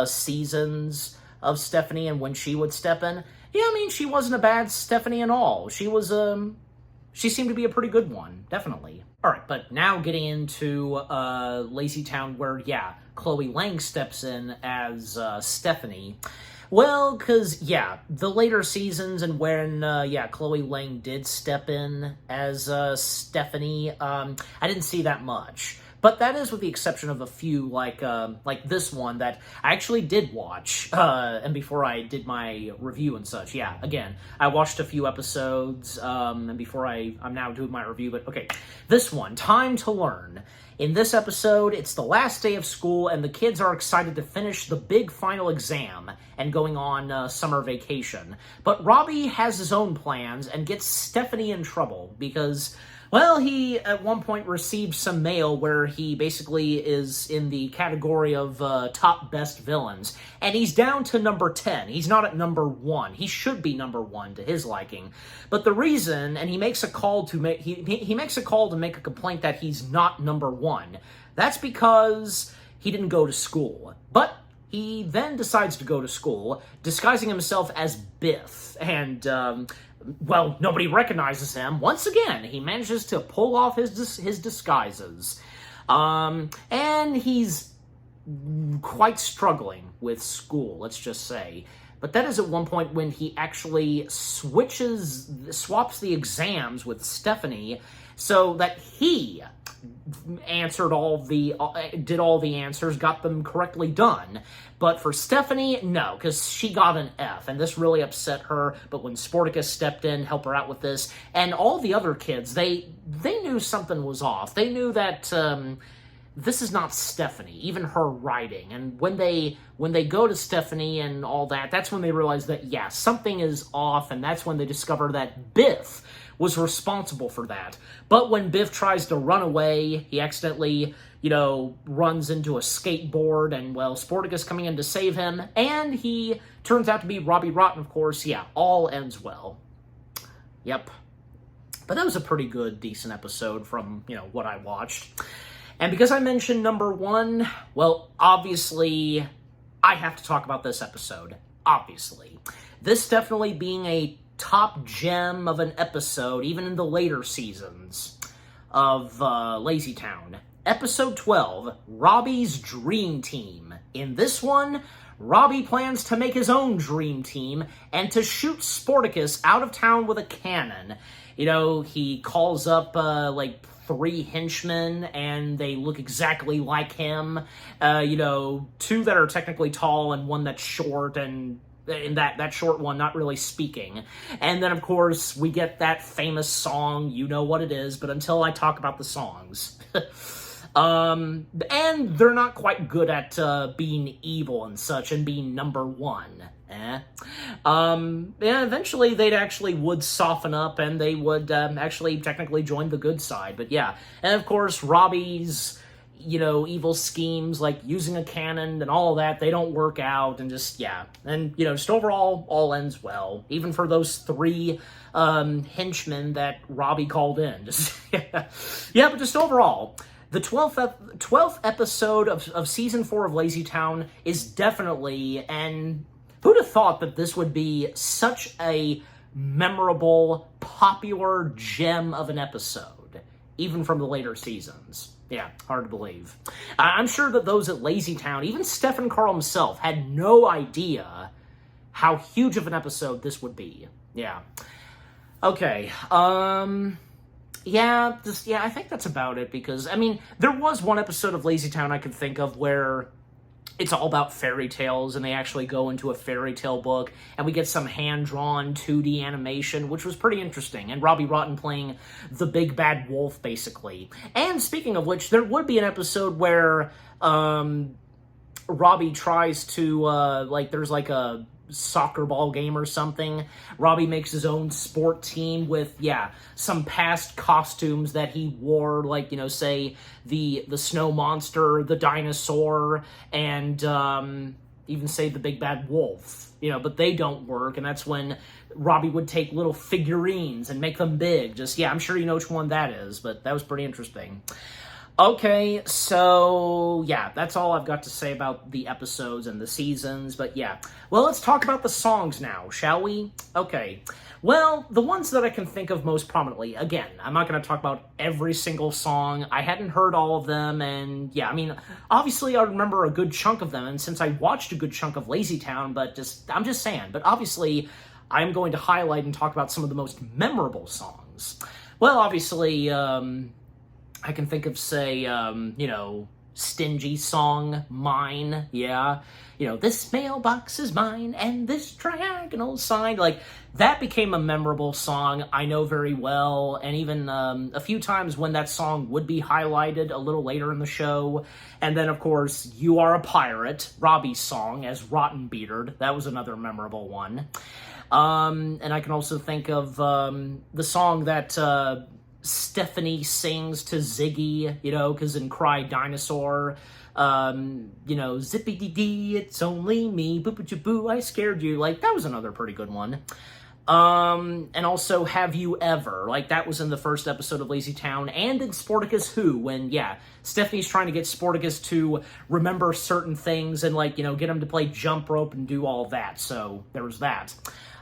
seasons of Stephanie and when she would step in, yeah, I mean, she wasn't a bad Stephanie at all. She was, she seemed to be a pretty good one, definitely. All right, but now getting into LazyTown where, yeah, Chloe Lang steps in as Stephanie. Well, because, yeah, the later seasons and when, yeah, Chloe Lang did step in as Stephanie, I didn't see that much. But that is with the exception of a few, like this one that I actually did watch, and before I did my review and such. Yeah, again, I watched a few episodes, and before I'm now doing my review, but okay. This one, Time to Learn. In this episode, it's the last day of school, and the kids are excited to finish the big final exam and going on summer vacation. But Robbie has his own plans and gets Stephanie in trouble because, well, he at one point received some mail where he basically is in the category of top best villains, and he's down to number 10. He's not at number 1. He should be number 1 to his liking. But the reason, and he makes a call to make he makes a call to make a complaint that he's not number 1. That's because he didn't go to school. But he then decides to go to school, disguising himself as Biff, and well, nobody recognizes him. Once again, he manages to pull off his disguises. And he's quite struggling with school, let's just say. But that is at one point when he actually swaps the exams with Stephanie so that he answered did all the answers, got them correctly done. But for Stephanie, no, because she got an F, and this really upset her. But when Sporticus stepped in, helped her out with this, and all the other kids, they knew something was off. They knew that this is not Stephanie, even her writing. And when they go to Stephanie and all that, that's when they realize that, yeah, something is off, and that's when they discover that Biff was responsible for that. But when Biff tries to run away, he accidentally, runs into a skateboard, and, well, Sporticus coming in to save him, and he turns out to be Robbie Rotten, of course. Yeah, all ends well. Yep. But that was a pretty good, decent episode from, what I watched. And because I mentioned number 1, well, obviously, I have to talk about this episode. Obviously. This definitely being a top gem of an episode, even in the later seasons of LazyTown. Episode 12, Robbie's Dream Team. In this one, Robbie plans to make his own dream team and to shoot Sporticus out of town with a cannon. He calls up, 3 henchmen, and they look exactly like him. 2 that are technically tall and 1 that's short, and in that short one not really speaking. And then, of course, we get that famous song, you know what it is, but until I talk about the songs. And they're not quite good at being evil and such and being number 1. Eventually they'd actually would soften up and they would actually technically join the good side. But yeah, and of course Robbie's, evil schemes like using a cannon and all that, they don't work out, and just, yeah. And, just overall, all ends well. Even for those 3 henchmen that Robbie called in. Just, yeah, but just overall, the 12th episode of Season 4 of LazyTown is definitely, and who'd have thought that this would be such a memorable, popular gem of an episode, even from the later seasons. Yeah, hard to believe. I'm sure that those at LazyTown, even Stephen Carl himself, had no idea how huge of an episode this would be. Yeah. Okay, yeah, I think that's about it, because, there was one episode of LazyTown I could think of where it's all about fairy tales, and they actually go into a fairy tale book, and we get some hand-drawn 2D animation, which was pretty interesting, and Robbie Rotten playing the big bad wolf, basically. And speaking of which, there would be an episode where, Robbie tries to, there's like a soccer ball game or something. Robbie makes his own sport team with, some past costumes that he wore, say, the snow monster, the dinosaur, and even say the big bad wolf, but they don't work, and that's when Robbie would take little figurines and make them big. I'm sure you know which one that is, but that was pretty interesting. Okay, so, yeah, that's all I've got to say about the episodes and the seasons, but yeah. Well, let's talk about the songs now, shall we? Okay. Well, the ones that I can think of most prominently, again, I'm not going to talk about every single song. I hadn't heard all of them, and yeah, obviously I remember a good chunk of them, and since I watched a good chunk of LazyTown, I'm just saying, but obviously I'm going to highlight and talk about some of the most memorable songs. Well, obviously, I can think of, say, Stingy Song, Mine, yeah. This mailbox is mine, and this triangle sign. Like, that became a memorable song I know very well, and even a few times when that song would be highlighted a little later in the show. And then, of course, You Are a Pirate, Robbie's song as Rotten Beard. That was another memorable one. And I can also think of the song that Stephanie sings to Ziggy, because in Cry Dinosaur, zippy-dee-dee, it's only me, boo-boo-boo, I scared you. Like, that was another pretty good one. And also Have You Ever, like, that was in the first episode of LazyTown, and in Sporticus Who, when, Stephanie's trying to get Sporticus to remember certain things and, get him to play jump rope and do all that, so there was that.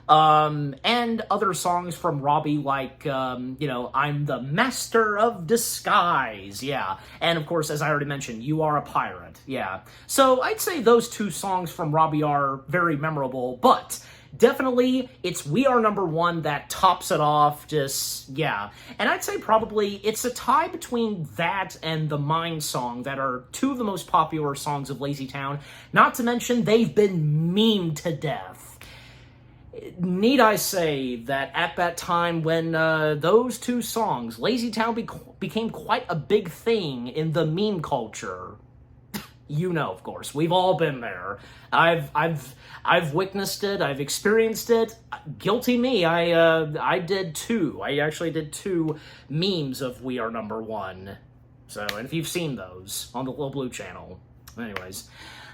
And other songs from Robbie like, I'm the Master of Disguise, yeah. And, of course, as I already mentioned, You Are a Pirate, yeah. So I'd say those two songs from Robbie are very memorable, but definitely it's We Are Number One that tops it off, yeah. And I'd say probably it's a tie between that and the Mine song that are two of the most popular songs of LazyTown, not to mention they've been memed to death. Need I say that at that time when those two songs, LazyTown became quite a big thing in the meme culture. Of course, we've all been there. I've witnessed it. I've experienced it. Guilty me. I did two. I actually did two memes of We Are Number One. So, and if you've seen those on the Little Blue channel, anyways.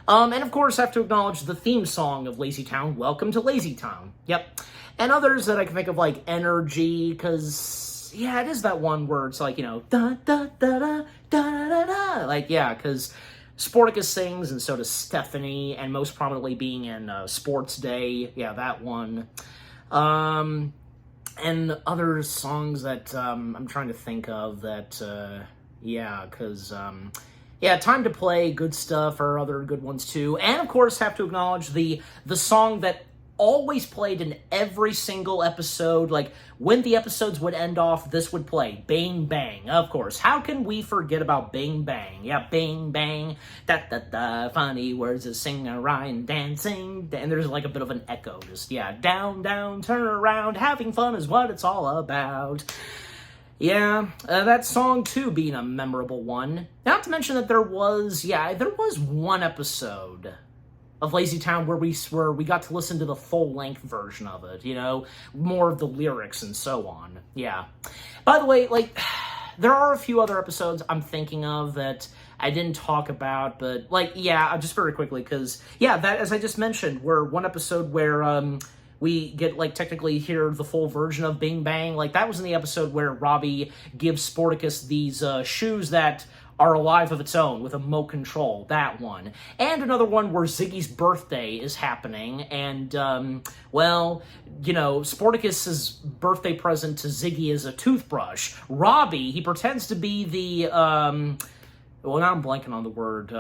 And of course, I have to acknowledge the theme song of LazyTown, Welcome to LazyTown. Yep. And others that I can think of, like Energy, because, it is that one where it's like, da da da da da da da. Like, because Sporticus sings, and so does Stephanie, and most prominently being in Sports Day. Yeah, that one. And other songs that I'm trying to think of that, because... Time to Play, Good Stuff, are other good ones too. And of course, have to acknowledge the song that always played in every single episode. Like, when the episodes would end off, this would play. Bang Bang, of course. How can we forget about Bang Bang? Yeah, Bang Bang, da-da-da, funny words of singer, Ryan dancing. And there's like a bit of an echo. Just, down, down, turn around, having fun is what it's all about. Yeah, that song, too, being a memorable one. Not to mention that there was one episode of LazyTown where we got to listen to the full-length version of it, more of the lyrics and so on. Yeah. By the way, there are a few other episodes I'm thinking of that I didn't talk about, but, just very quickly, because, that, as I just mentioned, were one episode where, we get, technically hear the full version of Bing Bang. That was in the episode where Robbie gives Sporticus these shoes that are alive of its own with remote control. That one. And another one where Ziggy's birthday is happening. And, Sporticus's birthday present to Ziggy is a toothbrush. Robbie, he pretends to be the, now I'm blanking on the word,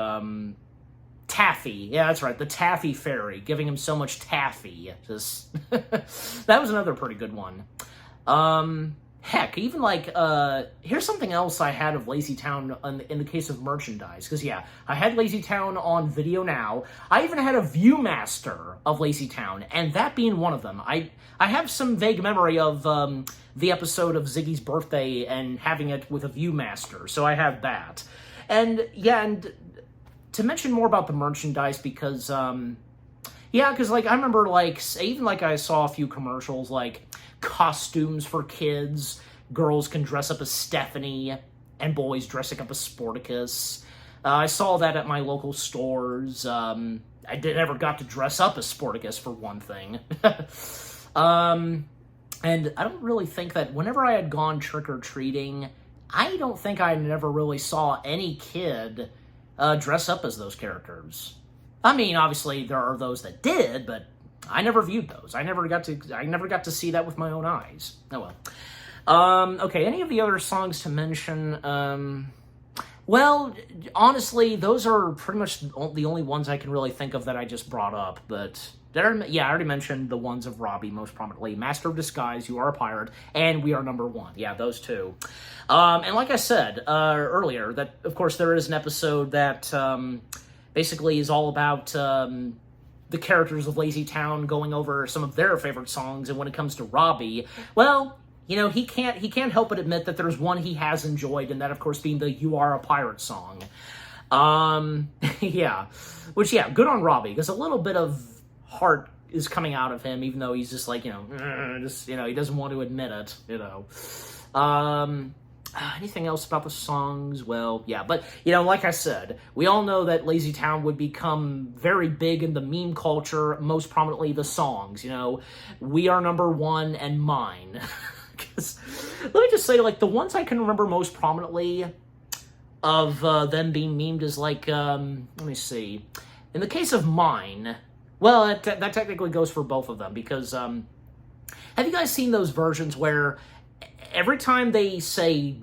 Taffy. Yeah, that's right. The Taffy Fairy, giving him so much taffy. Just that was another pretty good one. Heck, even here's something else I had of LazyTown in the case of merchandise. Because, I had LazyTown on Video Now. I even had a Viewmaster of LazyTown, and that being one of them. I have some vague memory of the episode of Ziggy's birthday and having it with a Viewmaster, so I have that. And, to mention more about the merchandise, because, I remember, even, I saw a few commercials, costumes for kids, girls can dress up as Stephanie, and boys dressing up as Sporticus. I saw that at my local stores. I never got to dress up as Sporticus, for one thing. And I don't really think that whenever I had gone trick-or-treating, I don't think I never really saw any kid dress up as those characters. I mean, obviously there are those that did, but I never viewed those. I never got to see that with my own eyes. Oh well. Okay, any of the other songs to mention? Well, honestly, those are pretty much the only ones I can really think of that I just brought up. But yeah, I already mentioned the ones of Robbie most prominently: Master of Disguise, You Are a Pirate, and We Are Number One. Yeah, those two. And like I said earlier, that of course there is an episode that basically is all about the characters of LazyTown going over some of their favorite songs. And when it comes to Robbie, well, you know, he can't help but admit that there's one he has enjoyed, and that, of course, being the You Are a Pirate song. Yeah. Which, yeah, good on Robbie, because a little bit of heart is coming out of him, even though he's just like, he doesn't want to admit it, Anything else about the songs? Well, yeah, but, like I said, we all know that LazyTown would become very big in the meme culture, most prominently the songs, We Are Number One and Mine. Because, let me just say, like, the ones I can remember most prominently of them being memed is, like, let me see. In the case of Mine, well, that technically goes for both of them, because, have you guys seen those versions where every time they say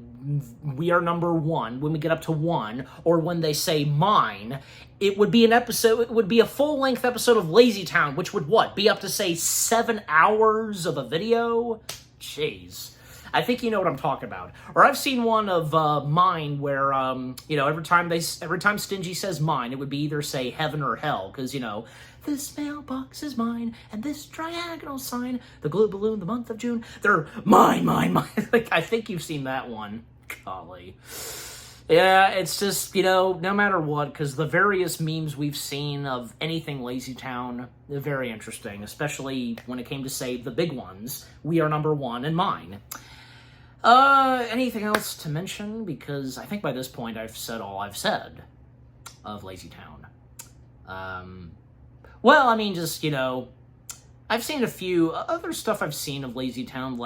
We Are Number One, when we get up to one, or when they say Mine, it would be it would be a full-length episode of LazyTown, which would, be up to, say, 7 hours of a video? Jeez. I think you know what I'm talking about. Or I've seen one of Mine where, every time Stingy says Mine, it would be either say heaven or hell, because, this mailbox is mine, and this triangle sign, the glue balloon, the month of June, they're mine. Like, I think you've seen that one. Golly. Yeah, it's just, no matter what, because the various memes we've seen of anything LazyTown, they're very interesting, especially when it came to, say, the big ones, We Are Number One and Mine. Anything else to mention? Because I think by this point I've said all I've said of LazyTown. Well, I mean, just, I've seen a few other stuff I've seen of LazyTown,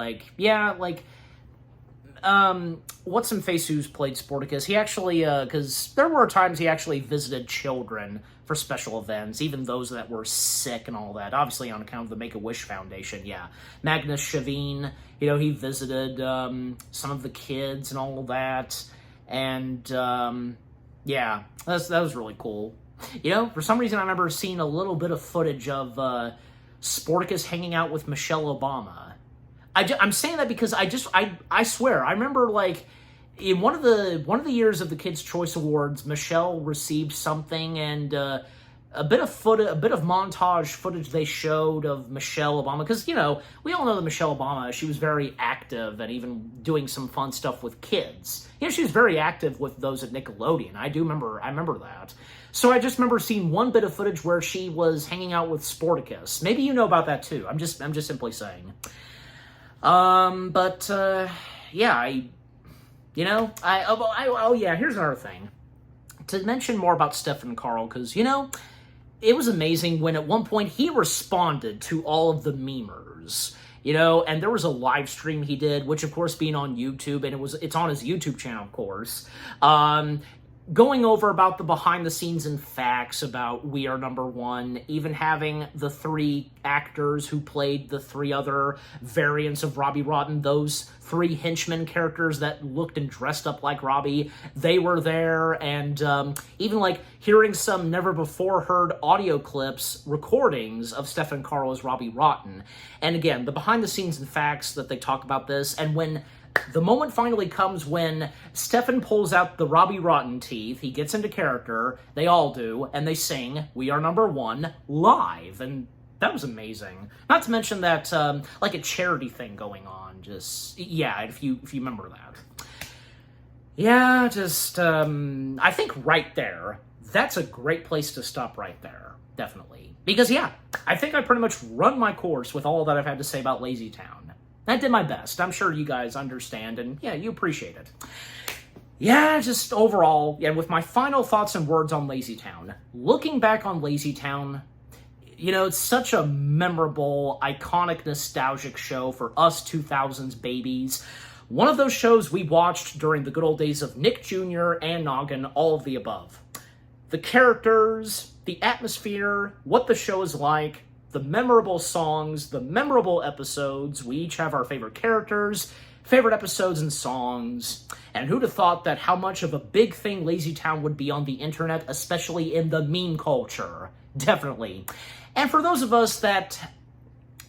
What's-Some-Face who's played Sporticus, he actually, because there were times he actually visited children for special events, even those that were sick and all that, obviously on account of the Make-A-Wish Foundation, yeah. Magnus Shavine, he visited some of the kids and all of that, and, yeah, that was really cool. For some reason I remember seeing a little bit of footage of Sporticus hanging out with Michelle Obama. I'm saying that because I swear, I remember, like, in one of the years of the Kids' Choice Awards, Michelle received something, and a bit of montage footage they showed of Michelle Obama, because, we all know that Michelle Obama, she was very active and even doing some fun stuff with kids. She was very active with those at Nickelodeon. I remember that. So I just remember seeing one bit of footage where she was hanging out with Sporticus. Maybe you know about that too. I'm just simply saying. Yeah, here's another thing. To mention more about Stefan Carl, because, it was amazing when at one point he responded to all of the memers, and there was a live stream he did, which of course being on YouTube, and it's on his YouTube channel, of course, going over about the behind-the-scenes and facts about We Are Number One, even having the 3 actors who played the 3 other variants of Robbie Rotten, those 3 henchmen characters that looked and dressed up like Robbie, they were there, and even, like, hearing some never-before-heard audio clips, recordings of Stefan Carl as Robbie Rotten. And again, the behind-the-scenes and facts that they talk about this, and when the moment finally comes when Stefan pulls out the Robbie Rotten teeth, he gets into character, they all do, and they sing We Are Number One live, and that was amazing. Not to mention that, like a charity thing going on, if you remember that. Yeah, I think right there, that's a great place to stop right there, definitely. Because, yeah, I think I pretty much run my course with all that I've had to say about LazyTown. I did my best. I'm sure you guys understand, and yeah, you appreciate it. Yeah, just overall, with my final thoughts and words on LazyTown. Looking back on LazyTown, it's such a memorable, iconic, nostalgic show for us 2000s babies. One of those shows we watched during the good old days of Nick Jr. and Noggin, all of the above. The characters, the atmosphere, what the show is like, the memorable songs, the memorable episodes. We each have our favorite characters, favorite episodes and songs. And who'd have thought that how much of a big thing LazyTown would be on the internet, especially in the meme culture. Definitely. And for those of us that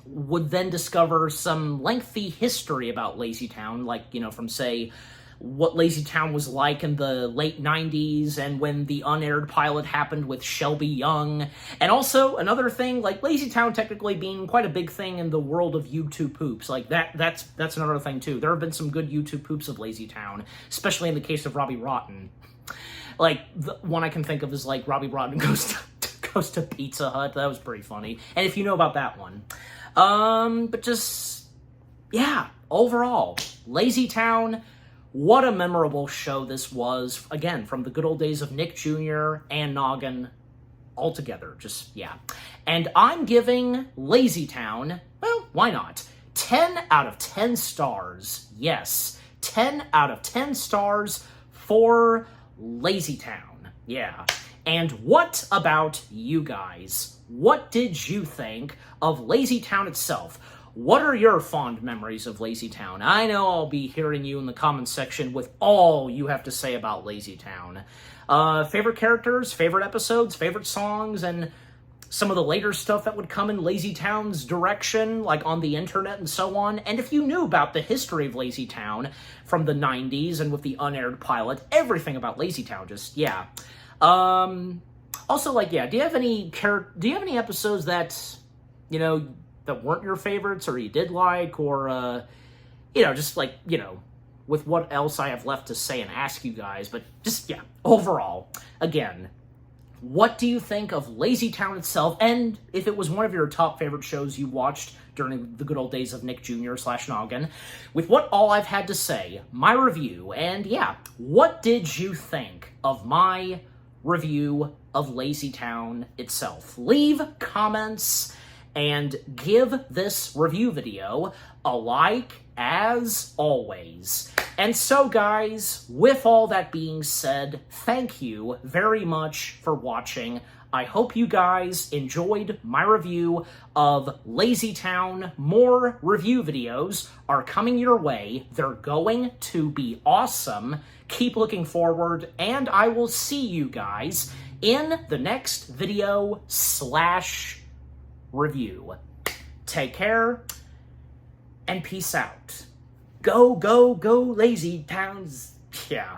would then discover some lengthy history about LazyTown, like, from, say, what LazyTown was like in the late 90s and when the unaired pilot happened with Shelby Young. And also, another thing, like, LazyTown technically being quite a big thing in the world of YouTube poops. Like, that's another thing, too. There have been some good YouTube poops of LazyTown, especially in the case of Robbie Rotten. Like, the one I can think of is, like, Robbie Rotten goes to Pizza Hut. That was pretty funny. And if you know about that one. But just, yeah, overall, LazyTown, what a memorable show this was. Again, from the good old days of Nick Jr. and Noggin altogether. Just, yeah. And I'm giving LazyTown, well, why not? 10 out of 10 stars. Yes, 10 out of 10 stars for LazyTown. Yeah. And what about you guys? What did you think of LazyTown itself? What are your fond memories of LazyTown? I know I'll be hearing you in the comments section with all you have to say about LazyTown. Favorite characters, favorite episodes, favorite songs, and some of the later stuff that would come in LazyTown's direction, like on the internet and so on. And if you knew about the history of LazyTown from the 90s and with the unaired pilot, everything about LazyTown, just, yeah. Also, like, yeah, do you have any episodes that, that weren't your favorites or you did like, or, just like, with what else I have left to say and ask you guys, but just, yeah, overall, again, what do you think of LazyTown itself, and if it was one of your top favorite shows you watched during the good old days of Nick Jr. / Noggin, with what all I've had to say, my review, and yeah, what did you think of my review of LazyTown itself? Leave comments and give this review video a like, as always. And so, guys, with all that being said, thank you very much for watching. I hope you guys enjoyed my review of LazyTown. More review videos are coming your way. They're going to be awesome. Keep looking forward, and I will see you guys in the next video / review. Take care, and peace out. Go, go, go, LazyTowns. Yeah.